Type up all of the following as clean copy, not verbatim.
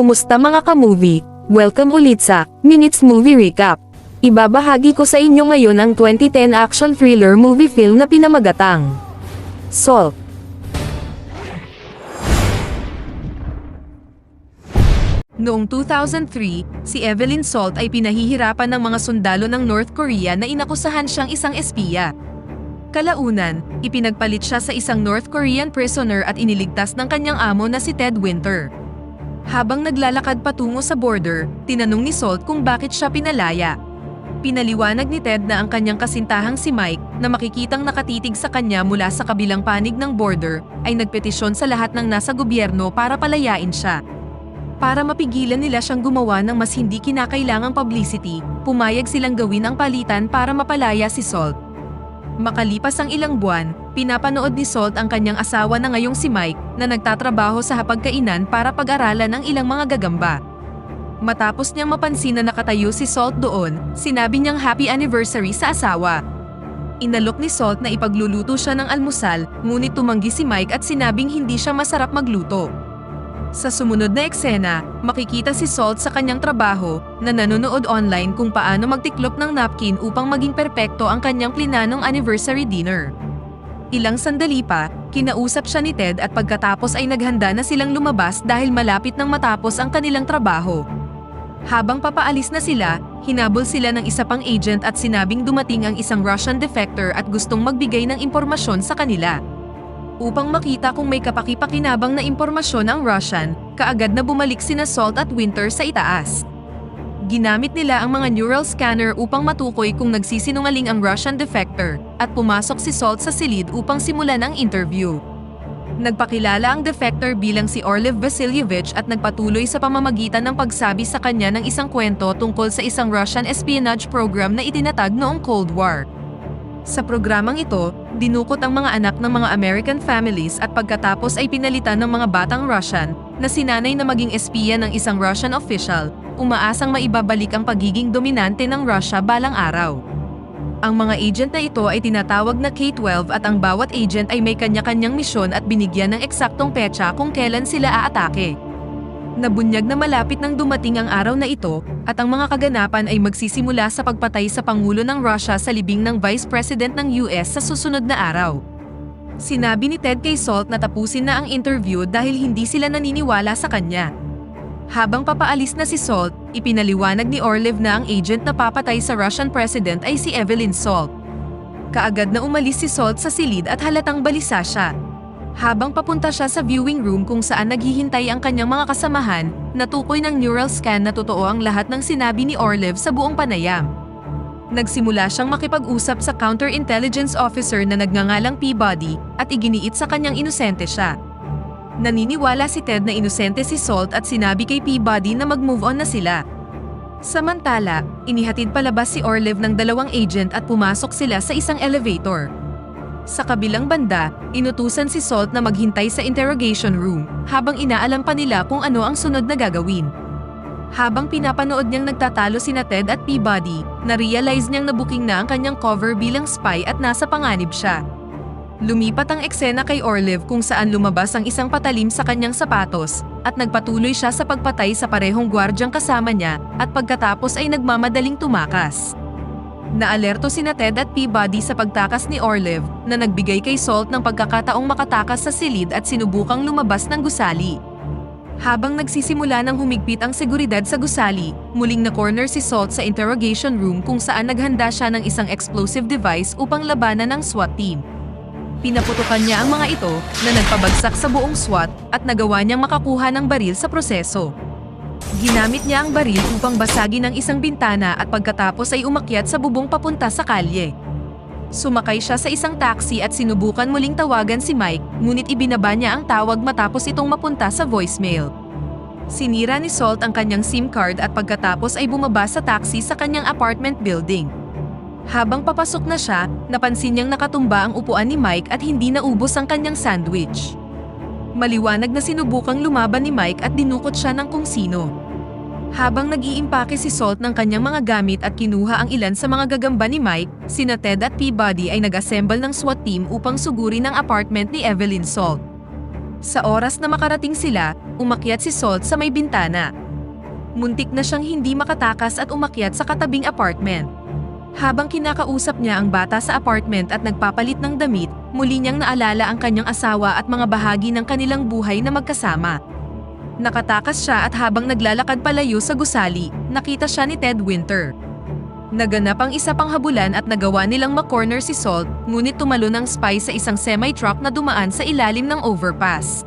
Kumusta mga ka-movie? Welcome ulit sa Minutes Movie Recap. Ibabahagi ko sa inyo ngayon ang 2010 action thriller movie film na pinamagatang Salt. Noong 2003, si Evelyn Salt ay pinahihirapan ng mga sundalo ng North Korea na inakusahan siyang isang espiya. Kalaunan, ipinagpalit siya sa isang North Korean prisoner at iniligtas ng kanyang amo na si Ted Winter. Habang naglalakad patungo sa border, tinanong ni Salt kung bakit siya pinalaya. Pinaliwanag ni Ted na ang kanyang kasintahang si Mike, na makikitang nakatitig sa kanya mula sa kabilang panig ng border, ay nagpetisyon sa lahat ng nasa gobyerno para palayain siya. Para mapigilan nila siyang gumawa ng mas hindi kinakailangang publicity, pumayag silang gawin ang palitan para mapalaya si Salt. Makalipas ang ilang buwan, pinapanood ni Salt ang kanyang asawa na ngayong si Mike na nagtatrabaho sa hapagkainan para pag-aralan ang ilang mga gagamba. Matapos niyang mapansin na nakatayo si Salt doon, sinabi niyang happy anniversary sa asawa. Inalok ni Salt na ipagluluto siya ng almusal, ngunit tumanggi si Mike at sinabing hindi siya masarap magluto. Sa sumunod na eksena, makikita si Salt sa kanyang trabaho na nanonood online kung paano magtiklop ng napkin upang maging perpekto ang kanyang plinanong anniversary dinner. Ilang sandali pa, kinausap siya ni Ted at pagkatapos ay naghanda na silang lumabas dahil malapit nang matapos ang kanilang trabaho. Habang papaalis na sila, hinabol sila ng isa pang agent at sinabing dumating ang isang Russian defector at gustong magbigay ng impormasyon sa kanila. Upang makita kung may kapaki-pakinabang na impormasyon ang Russian, kaagad na bumalik sina Salt at Winter sa itaas. Ginamit nila ang mga neural scanner upang matukoy kung nagsisinungaling ang Russian defector, at pumasok si Salt sa silid upang simulan ang interview. Nagpakilala ang defector bilang si Orlev Vasilyevich at nagpatuloy sa pamamagitan ng pagsabi sa kanya ng isang kwento tungkol sa isang Russian espionage program na itinatag noong Cold War. Sa programang ito, dinukot ang mga anak ng mga American families at pagkatapos ay pinalitan ng mga batang Russian na sinanay na maging espiya ng isang Russian official, umaasang maibabalik ang pagiging dominante ng Russia balang araw. Ang mga agent na ito ay tinatawag na K-12 at ang bawat agent ay may kanya-kanyang misyon at binigyan ng eksaktong petsa kung kailan sila aatake. Nabunyag na malapit nang dumating ang araw na ito, at ang mga kaganapan ay magsisimula sa pagpatay sa Pangulo ng Russia sa libing ng Vice President ng US sa susunod na araw. Sinabi ni Ted kay Salt na tapusin na ang interview dahil hindi sila naniniwala sa kanya. Habang papaalis na si Salt, ipinaliwanag ni Orlev na ang agent na papatay sa Russian President ay si Evelyn Salt. Kaagad na umalis si Salt sa silid at halatang balisa siya. Habang papunta siya sa viewing room kung saan naghihintay ang kanyang mga kasamahan, natukoy ng neural scan na totoo ang lahat ng sinabi ni Orlev sa buong panayam. Nagsimula siyang makipag-usap sa counterintelligence officer na nagngangalang Peabody at iginiit sa kanyang inosente siya. Naniniwala si Ted na inosente si Salt at sinabi kay Peabody na mag-move on na sila. Samantala, inihatid palabas si Orlev ng dalawang agent at pumasok sila sa isang elevator. Sa kabilang banda, inutusan si Salt na maghintay sa interrogation room, habang inaalam pa nila kung ano ang sunod na gagawin. Habang pinapanood niyang nagtatalo sina Ted at Peabody, na-realize niyang nabuking na ang kanyang cover bilang spy at nasa panganib siya. Lumipat ang eksena kay Orlev kung saan lumabas ang isang patalim sa kanyang sapatos, at nagpatuloy siya sa pagpatay sa parehong gwardyang kasama niya, at pagkatapos ay nagmamadaling tumakas. Naalerto sina Ted at Peabody sa pagtakas ni Orlev, na nagbigay kay Salt ng pagkakataong makatakas sa silid at sinubukang lumabas ng gusali. Habang nagsisimula ng humigpit ang seguridad sa gusali, muling na-corner si Salt sa interrogation room kung saan naghanda siya ng isang explosive device upang labanan ng SWAT team. Pinaputukan niya ang mga ito na nagpabagsak sa buong SWAT at nagawa niyang makakuha ng baril sa proseso. Ginamit niya ang baril upang basagin ang isang bintana at pagkatapos ay umakyat sa bubong papunta sa kalye. Sumakay siya sa isang taxi at sinubukan muling tawagan si Mike, ngunit ibinaba niya ang tawag matapos itong mapunta sa voicemail. Sinira ni Salt ang kanyang SIM card at pagkatapos ay bumaba sa taxi sa kanyang apartment building. Habang papasok na siya, napansin niyang nakatumba ang upuan ni Mike at hindi naubos ang kanyang sandwich. Maliwanag na sinubukang lumaban ni Mike at dinukot siya ng kung sino. Habang nag-iimpake si Salt ng kanyang mga gamit at kinuha ang ilan sa mga gagamba ni Mike, sina Ted at Peabody ay nag-assemble ng SWAT team upang sugurin ang apartment ni Evelyn Salt. Sa oras na makarating sila, umakyat si Salt sa may bintana. Muntik na siyang hindi makatakas at umakyat sa katabing apartment. Habang kinakausap niya ang bata sa apartment at nagpapalit ng damit, muli niyang naalala ang kanyang asawa at mga bahagi ng kanilang buhay na magkasama. Nakatakas siya at habang naglalakad palayo sa gusali, nakita siya ni Ted Winter. Naganap ang isa pang habulan at nagawa nilang makorner si Salt, ngunit tumalon ang spy sa isang semi-truck na dumaan sa ilalim ng overpass.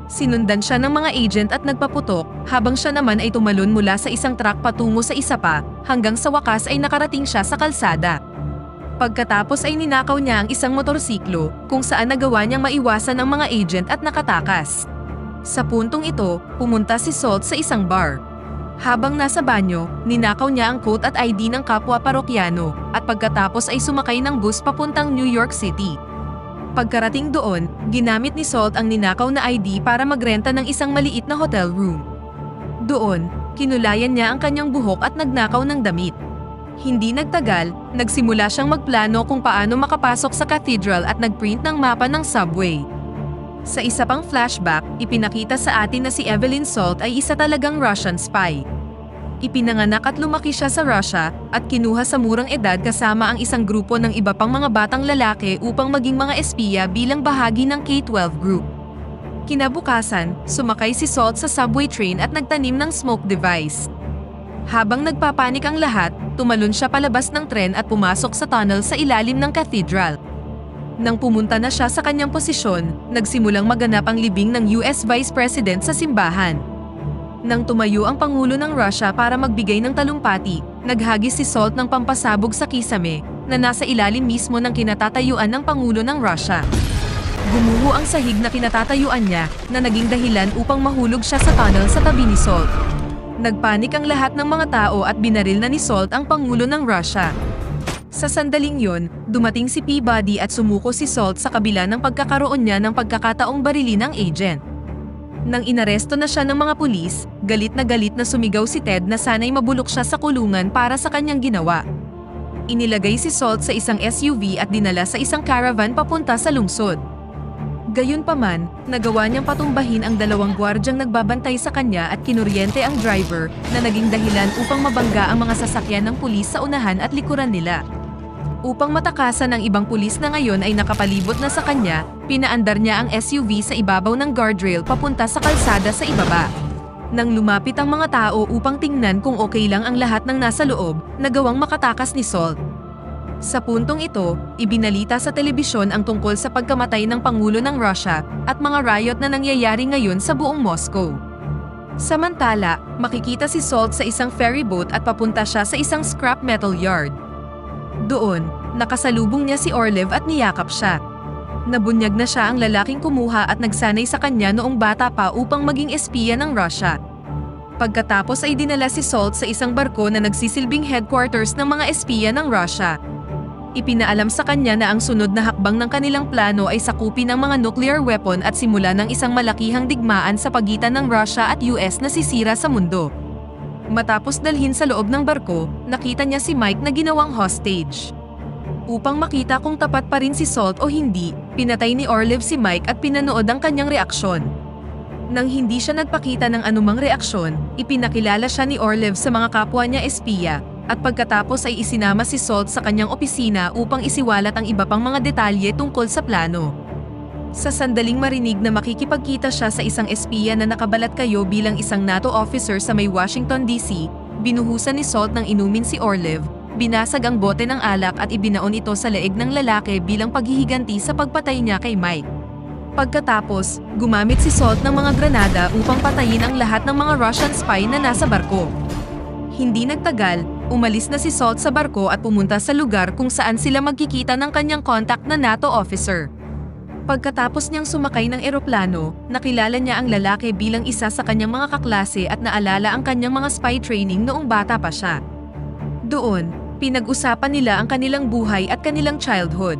Sinundan siya ng mga agent at nagpaputok, habang siya naman ay tumalon mula sa isang truck patungo sa isa pa, hanggang sa wakas ay nakarating siya sa kalsada. Pagkatapos ay ninakaw niya ang isang motorsiklo, kung saan nagawa niyang maiwasan ang mga agent at nakatakas. Sa puntong ito, pumunta si Salt sa isang bar. Habang nasa banyo, ninakaw niya ang coat at ID ng kapwa parokyano, at pagkatapos ay sumakay ng bus papuntang New York City. Pagkarating doon, ginamit ni Salt ang ninakaw na ID para magrenta ng isang maliit na hotel room. Doon, kinulayan niya ang kanyang buhok at nagnakaw ng damit. Hindi nagtagal, nagsimula siyang magplano kung paano makapasok sa cathedral at nagprint ng mapa ng subway. Sa isa pang flashback, ipinakita sa atin na si Evelyn Salt ay isa talagang Russian spy. Ipinanganak at lumaki siya sa Russia at kinuha sa murang edad kasama ang isang grupo ng iba pang mga batang lalaki upang maging mga espiya bilang bahagi ng K-12 group. Kinabukasan, sumakay si Salt sa subway train at nagtanim ng smoke device. Habang nagpapanik ang lahat, tumalon siya palabas ng tren at pumasok sa tunnel sa ilalim ng cathedral. Nang pumunta na siya sa kanyang posisyon, nagsimulang maganap ang libing ng US Vice President sa simbahan. Nang tumayo ang Pangulo ng Russia para magbigay ng talumpati, naghagis si Salt ng pampasabog sa kisame, na nasa ilalim mismo ng kinatatayuan ng Pangulo ng Russia. Gumuho ang sahig na kinatatayuan niya, na naging dahilan upang mahulog siya sa tunnel sa tabi ni Salt. Nagpanik ang lahat ng mga tao at binaril na ni Salt ang Pangulo ng Russia. Sa sandaling yon, dumating si Peabody at sumuko si Salt sa kabila ng pagkakaroon niya ng pagkakataong barilin ng agent. Nang inaresto na siya ng mga pulis, galit na sumigaw si Ted na sana'y mabulok siya sa kulungan para sa kanyang ginawa. Inilagay si Salt sa isang SUV at dinala sa isang caravan papunta sa lungsod. Gayunpaman, nagawa niyang patumbahin ang dalawang gwardyang nagbabantay sa kanya at kinuryente ang driver na naging dahilan upang mabangga ang mga sasakyan ng pulis sa unahan at likuran nila. Upang matakasan ng ibang pulis na ngayon ay nakapalibot na sa kanya, pinaandar niya ang SUV sa ibabaw ng guardrail papunta sa kalsada sa ibaba. Nang lumapit ang mga tao upang tingnan kung okay lang ang lahat ng nasa loob, nagawang makatakas ni Salt. Sa puntong ito, ibinalita sa telebisyon ang tungkol sa pagkamatay ng Pangulo ng Russia at mga riot na nangyayari ngayon sa buong Moscow. Samantala, makikita si Salt sa isang ferry boat at papunta siya sa isang scrap metal yard. Doon, nakasalubong niya si Orlev at niyakap siya. Nabunyag na siya ang lalaking kumuha at nagsanay sa kanya noong bata pa upang maging espiya ng Russia. Pagkatapos ay dinala si Salt sa isang barko na nagsisilbing headquarters ng mga espiya ng Russia. Ipinaalam sa kanya na ang sunod na hakbang ng kanilang plano ay sakupin ang mga nuclear weapon at simula ng isang malakihang digmaan sa pagitan ng Russia at US na sisira sa mundo. Matapos dalhin sa loob ng barko, nakita niya si Mike na ginawang hostage. Upang makita kung tapat pa rin si Salt o hindi, pinatay ni Orlev si Mike at pinanood ang kanyang reaksyon. Nang hindi siya nagpakita ng anumang reaksyon, ipinakilala siya ni Orlev sa mga kapwa niya espiya, at pagkatapos ay isinama si Salt sa kanyang opisina upang isiwalat ang iba pang mga detalye tungkol sa plano. Sa sandaling marinig na makikipagkita siya sa isang espiya na nakabalat kayo bilang isang NATO officer sa may Washington DC, binuhusan ni Salt ng inumin si Orlev, binasag ang bote ng alak at ibinaon ito sa leeg ng lalaki bilang paghihiganti sa pagpatay niya kay Mike. Pagkatapos, gumamit si Salt ng mga granada upang patayin ang lahat ng mga Russian spy na nasa barko. Hindi nagtagal, umalis na si Salt sa barko at pumunta sa lugar kung saan sila magkikita ng kanyang contact na NATO officer. Pagkatapos niyang sumakay ng eroplano, nakilala niya ang lalaki bilang isa sa kanyang mga kaklase at naalala ang kanyang mga spy training noong bata pa siya. Doon, pinag-usapan nila ang kanilang buhay at kanilang childhood.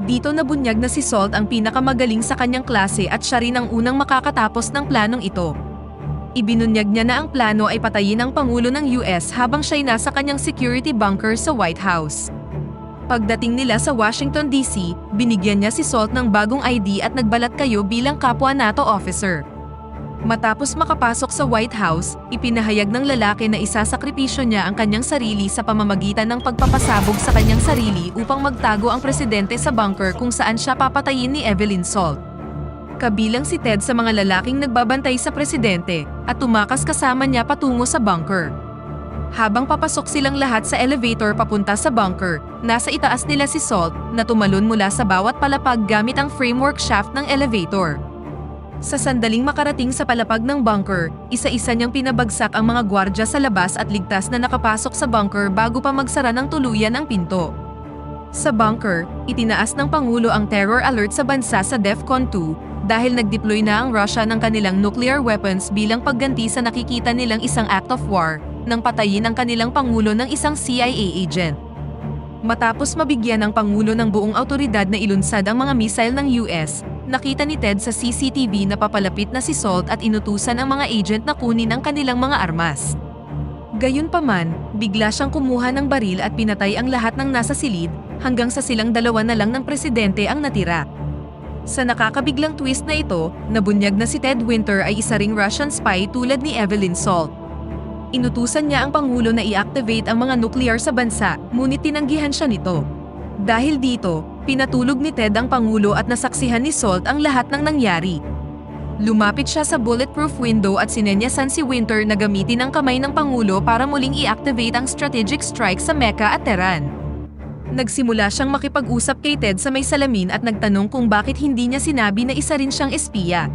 Dito nabunyag na si Salt ang pinakamagaling sa kanyang klase at siya rin ang unang makakatapos ng planong ito. Ibinunyag niya na ang plano ay patayin ang Pangulo ng US habang siya'y nasa kanyang security bunker sa White House. Pagdating nila sa Washington DC, binigyan niya si Salt ng bagong ID at nagbalat kayo bilang kapwa NATO officer. Matapos makapasok sa White House, ipinahayag ng lalaki na isasakripisyo niya ang kanyang sarili sa pamamagitan ng pagpapasabog sa kanyang sarili upang magtago ang presidente sa bunker kung saan siya papatayin ni Evelyn Salt. Kabilang si Ted sa mga lalaking nagbabantay sa presidente at tumakas kasama niya patungo sa bunker. Habang papasok silang lahat sa elevator papunta sa bunker, nasa itaas nila si Salt na tumalon mula sa bawat palapag gamit ang framework shaft ng elevator. Sa sandaling makarating sa palapag ng bunker, isa-isa niyang pinabagsak ang mga gwardya sa labas at ligtas na nakapasok sa bunker bago pa magsara ng tuluyan ang pinto. Sa bunker, itinaas ng Pangulo ang terror alert sa bansa sa DEFCON 2 dahil nag-deploy na ang Russia ng kanilang nuclear weapons bilang pagganti sa nakikita nilang isang act of war nang patayin ang kanilang Pangulo ng isang CIA agent. Matapos mabigyan ng Pangulo ng buong autoridad na ilunsad ang mga missile ng US, nakita ni Ted sa CCTV na papalapit na si Salt at inutusan ang mga agent na kunin ang kanilang mga armas. Gayunpaman, bigla siyang kumuha ng baril at pinatay ang lahat ng nasa silid, hanggang sa silang dalawa na lang ng presidente ang natira. Sa nakakabiglang twist na ito, nabunyag na si Ted Winter ay isa ring Russian spy tulad ni Evelyn Salt. Inutusan niya ang Pangulo na i-activate ang mga nuclear sa bansa, ngunit tinanggihan siya nito. Dahil dito, pinatulog ni Ted ang Pangulo at nasaksihan ni Salt ang lahat ng nangyari. Lumapit siya sa bulletproof window at sinenyasan si Winter na gamitin ang kamay ng Pangulo para muling i-activate ang strategic strike sa Mecca at Tehran. Nagsimula siyang makipag-usap kay Ted sa may salamin at nagtanong kung bakit hindi niya sinabi na isa rin siyang espiya.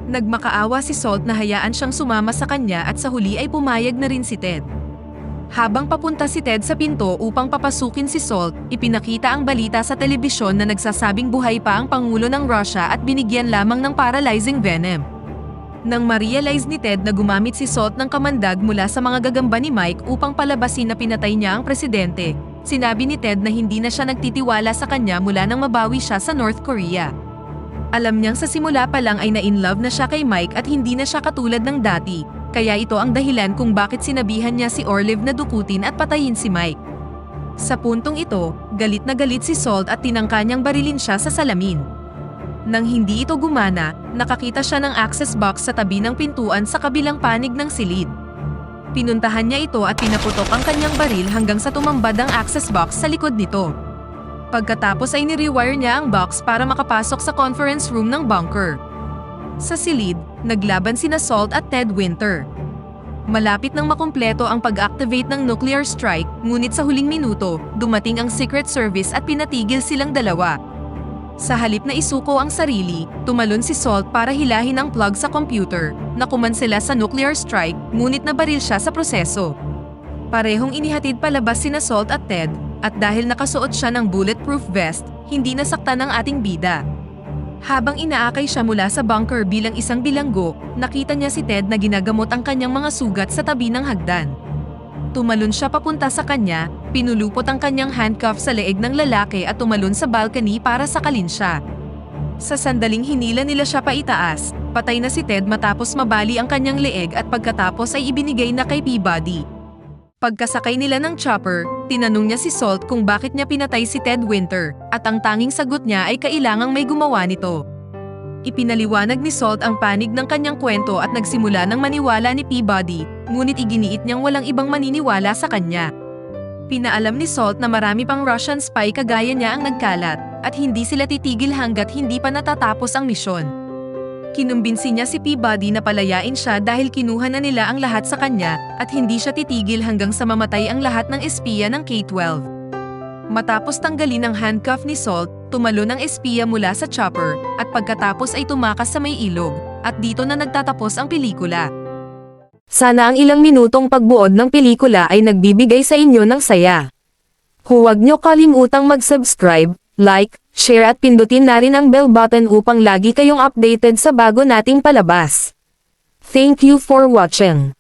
Nagmakaawa si Salt na hayaan siyang sumama sa kanya at sa huli ay pumayag na rin si Ted. Habang papunta si Ted sa pinto upang papasukin si Salt, ipinakita ang balita sa telebisyon na nagsasabing buhay pa ang Pangulo ng Russia at binigyan lamang ng paralyzing venom. Nang ma-realize ni Ted na gumamit si Salt ng kamandag mula sa mga gagamba ni Mike upang palabasin na pinatay niya ang presidente, sinabi ni Ted na hindi na siya nagtitiwala sa kanya mula nang mabawi siya sa North Korea. Alam niyang sa simula pa lang ay na-in-love na siya kay Mike at hindi na siya katulad ng dati, kaya ito ang dahilan kung bakit sinabihan niya si Orliv na dukutin at patayin si Mike. Sa puntong ito, galit na galit si Salt at tinangka niyang barilin siya sa salamin. Nang hindi ito gumana, nakakita siya ng access box sa tabi ng pintuan sa kabilang panig ng silid. Pinuntahan niya ito at pinaputok ang kanyang baril hanggang sa tumambad ang access box sa likod nito. Pagkatapos ay nirewire niya ang box para makapasok sa conference room ng bunker. Sa silid, naglaban sina Salt at Ted Winter. Malapit nang makumpleto ang pag-activate ng nuclear strike, ngunit sa huling minuto, dumating ang Secret Service at pinatigil silang dalawa. Sa halip na isuko ang sarili, tumalon si Salt para hilahin ang plug sa computer, nakumansela sa nuclear strike, ngunit nabaril siya sa proseso. Parehong inihatid palabas sina Salt at Ted, at dahil nakasuot siya ng bulletproof vest, hindi nasaktan ang ating bida. Habang inaakay siya mula sa bunker bilang isang bilanggo, nakita niya si Ted na ginagamot ang kanyang mga sugat sa tabi ng hagdan. Tumalon siya papunta sa kanya, pinulupot ang kanyang handcuff sa leeg ng lalaki at tumalon sa balcony para sakalin siya. Sa sandaling hinila nila siya paitaas, patay na si Ted matapos mabali ang kanyang leeg at pagkatapos ay ibinigay na kay Peabody. Pagkasakay nila ng chopper, tinanong niya si Salt kung bakit niya pinatay si Ted Winter, at ang tanging sagot niya ay kailangang may gumawa nito. Ipinaliwanag ni Salt ang panig ng kanyang kwento at nagsimula ng maniwala ni Peabody, ngunit iginiit niyang walang ibang maniniwala sa kanya. Pinaalam ni Salt na marami pang Russian spy kagaya niya ang nagkalat, at hindi sila titigil hanggat hindi pa natatapos ang misyon. Kinumbinsi niya si Peabody na palayain siya dahil kinuha na nila ang lahat sa kanya at hindi siya titigil hanggang sa mamatay ang lahat ng espiya ng K-12. Matapos tanggalin ang handcuff ni Salt, tumalon ang espiya mula sa chopper at pagkatapos ay tumakas sa may ilog, at dito na nagtatapos ang pelikula. Sana ang ilang minutong pagbuod ng pelikula ay nagbibigay sa inyo ng saya. Huwag niyo kalimutang mag-subscribe, like, share at pindutin na rin ang bell button upang lagi kayong updated sa bago nating palabas. Thank you for watching.